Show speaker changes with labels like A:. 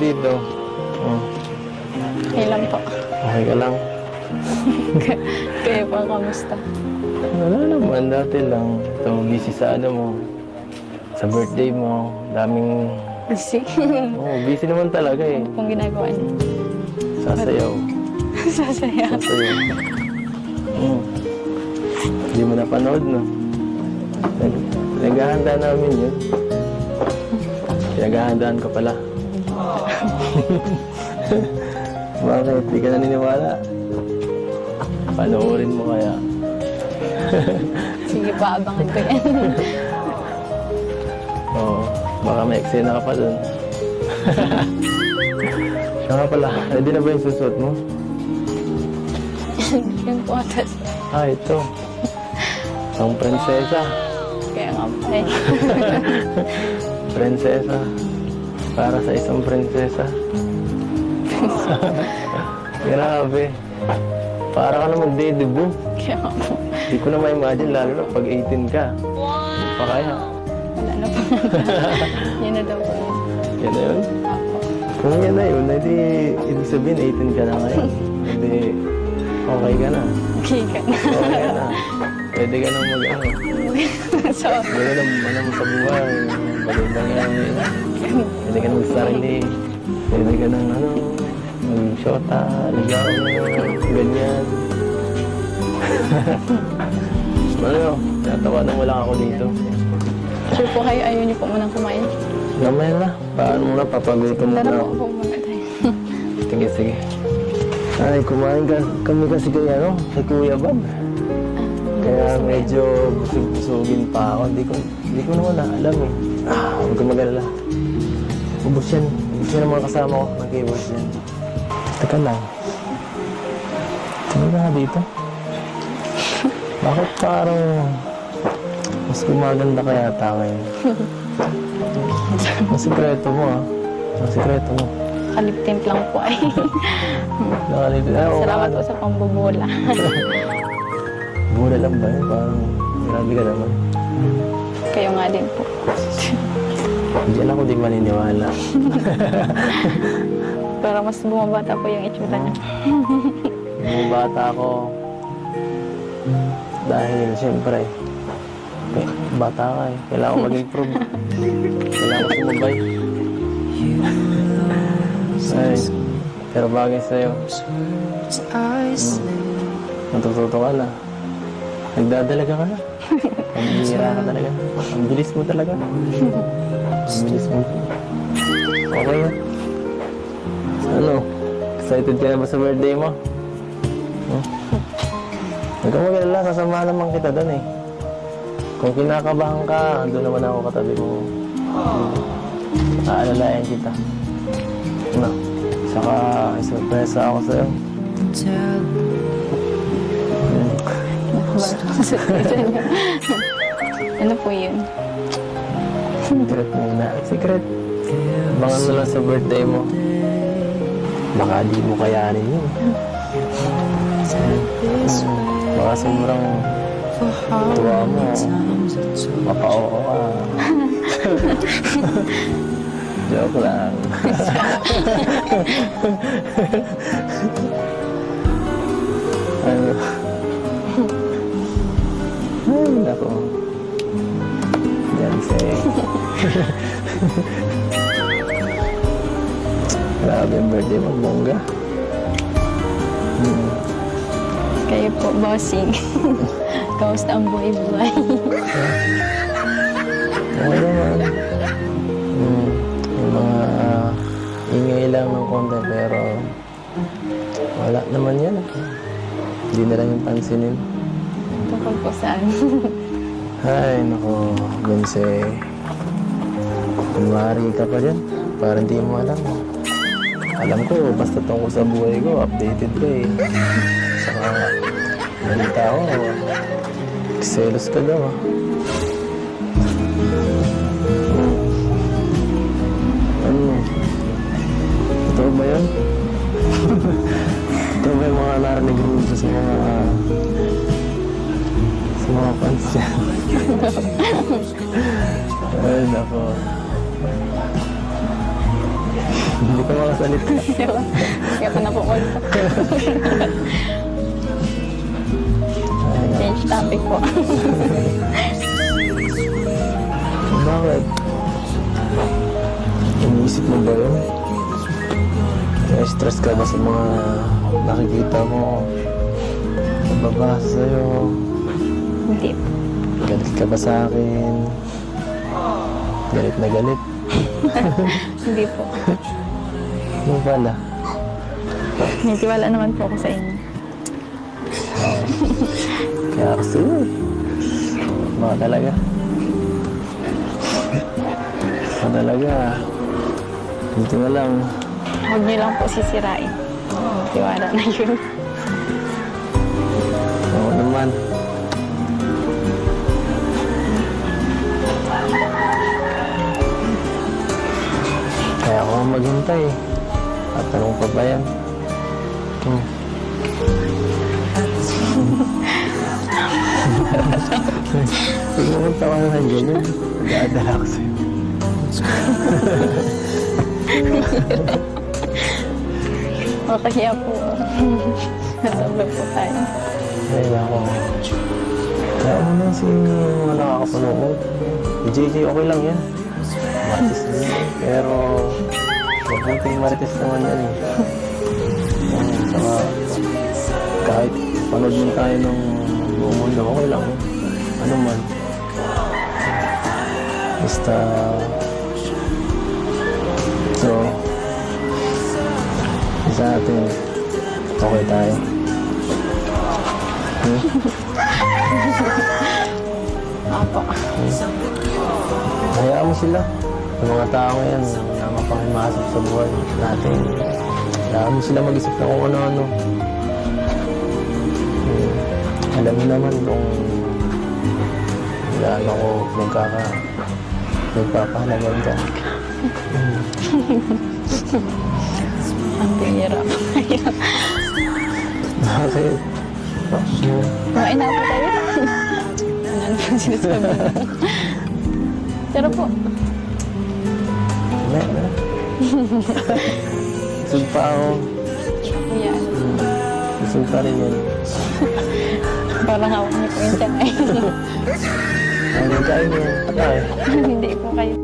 A: dito? Oh.
B: Okay lang po.
A: Okay ka lang?
B: Kaya po, kamusta?
A: Wala naman, dati lang. Ito, busy sa ano mo. Sa birthday mo, daming...
B: Busy?
A: Oo, busy naman talaga eh.
B: Ano pong ginagawa niyo?
A: Sasayaw.
B: Sasayaw.
A: Sasayaw. Hindi mo napanood, no? Naghahanda namin yun. Pinaghahandaan ko pala. Bakit? Di ka naniniwala? Panoorin mo kaya.
B: Sige pa, abangan ko yan.
A: Oo, baka may eksena ka pa dun. Siya nga pala, ready na ba yung susuot mo?
B: Yung potas.
A: Ito. Ang prinsesa.
B: Kaya nga po eh.
A: Prinsesa. Para sa isang prinsesa. Grabe. Para ka na magde-debut.
B: Kaya nga po.
A: Hindi ko na ma-imagine, lalo na pag 18 ka. Hindi pa kaya.
B: Wala na po. Yan na daw po yun.
A: Yan na yun?
B: Apo.
A: Kung yan na yun, hindi ibig sabihin 18 ka na ngayon. Hindi okay ka na.
B: Okay ka na.
A: Okay ka na. Pwede ka nang mag-ano.
B: So,
A: Pwede na mo sa buhay. Balik lang yan. Pwede ka nang mag-sarili. Pwede ka nang ano, mag-shota, ligaw, ganyan. Ano, natawanan mo lang ako dito.
B: sure po kayo, ayaw niyo po munang kumain.
A: Namay na. Paano mo na, papagutom mo
B: Tara
A: na.
B: po muna tayo.
A: Sige, sige. Ay, kumain kami kasi kay ano, kay Kuya Bob. Kaya medyo busog-busogin pa ako. Hindi ko naman na alam eh. Huwag ka mag-alala. Ubus yan. Ubus yan ang mga kasama ko. Nag-ibos yan. Teka lang. Tingnan ka dito. Bakit parang mas gumaganda kaya ngayon? Ang sikreto mo ah. Ang sikreto mo.
B: Kaliptimp lang po ay. Salamat po sa pambubula.
A: Bula lang ba yun? Parang grabe ka naman.
B: Kayo nga din po.
A: Diyan ako di maniniwala.
B: Pero mas bumabata po yung itsura niya.
A: Bumabata ako. Dahil siyempre, bata ka eh. Kailangan ko mag-improve. Kailangan ko sumabay. Ay, pero bagay sa'yo. Natututo ka na. Nagdadalaga ka na. Ang bihira ka talaga. Ang bilis mo talaga. Ang bilis mo. Okay na. Ano? Excited ka na ba sa birthday mo? Huwag kang mag-alala. Kasama naman kita doon eh. Kung kinakabahan ka, andun naman ako katabi mo. Aalalayan kita. Ano? Saka isurpresa ako sa'yo.
B: Ano po yun?
A: Secret muna. Secret. Abangan mo lang sa birthday mo. Baka di mo kayanin yun. Baka sobrang tuwa mo. Mapa-oo ka. Joke lang. Ano? Ay, nako. Dancing. Grabe yung birthday mo, bongga.
B: Kayo po, bossing. Kamusta ang buhay-buhay?
A: Okay naman. Yung mga ingay lang ng konti, pero wala naman yan. Hindi na lang yung pansinin.
B: Tungkol po saan?
A: Ay, naku, Bunse. Kunwari ka pa dyan. Parang di mo alam. Alam ko, basta tungkol sa buhay ko, updated ka eh. Saka, balita ko, selos ka daw ah. Ano? Totoo ba yun? Ito ba yung mga narinig mo sa mga fans niya? Ay, nako. Hindi ka makasalita.
B: Kaya pa na po call po. Change topic po.
A: Bakit? Iniisip mo ba yun? Stress ka ba sa mga nakikita mo? Nababasa sa'yo?
B: Hindi po.
A: Galit ka ba sa akin? Galit na galit?
B: Hindi po.
A: Ano pala?
B: May tiwala naman po ako sa inyo.
A: Kaya kasi mga talaga. Mga talaga. Dito na lang.
B: Huwag niyo lang po sisirain. Tiwala na yun.
A: Oo naman. Kaya ako maghintay. At tanong pa ba yan? Huwag naman tawanan ganyan. Nag-aadala ko sa'yo.
B: Kaya po. Nasabay po tayo.
A: Ay, ako. Kaya ano na si mga nakakapanood. JJ, okay lang yan. Marites na yan. Pero, mabuting marites naman yan eh. Saka, kahit panood mo tayo ng buong mundo, okay lang. Ano man. Basta, so, sa atin, okay tayo.
B: Apo.
A: Hayaan mo sila. Yung mga tao ngayon na mapangimasok sa buhay natin. Hayaan mo sila mag-isip na kung ano-ano. Alam mo naman kung gaano ko nagpapahalagan ka.
B: Ang bihirap.
A: Bakit?
B: Kumain na po tayo. Ano po sinasabi mo? Pero po.
A: Wala. Busog pa ako.
B: Ayan.
A: Busog pa rin yun.
B: Parang hawak niyo po yung tiyan.
A: Ano kain yan?
B: Hindi po kayo.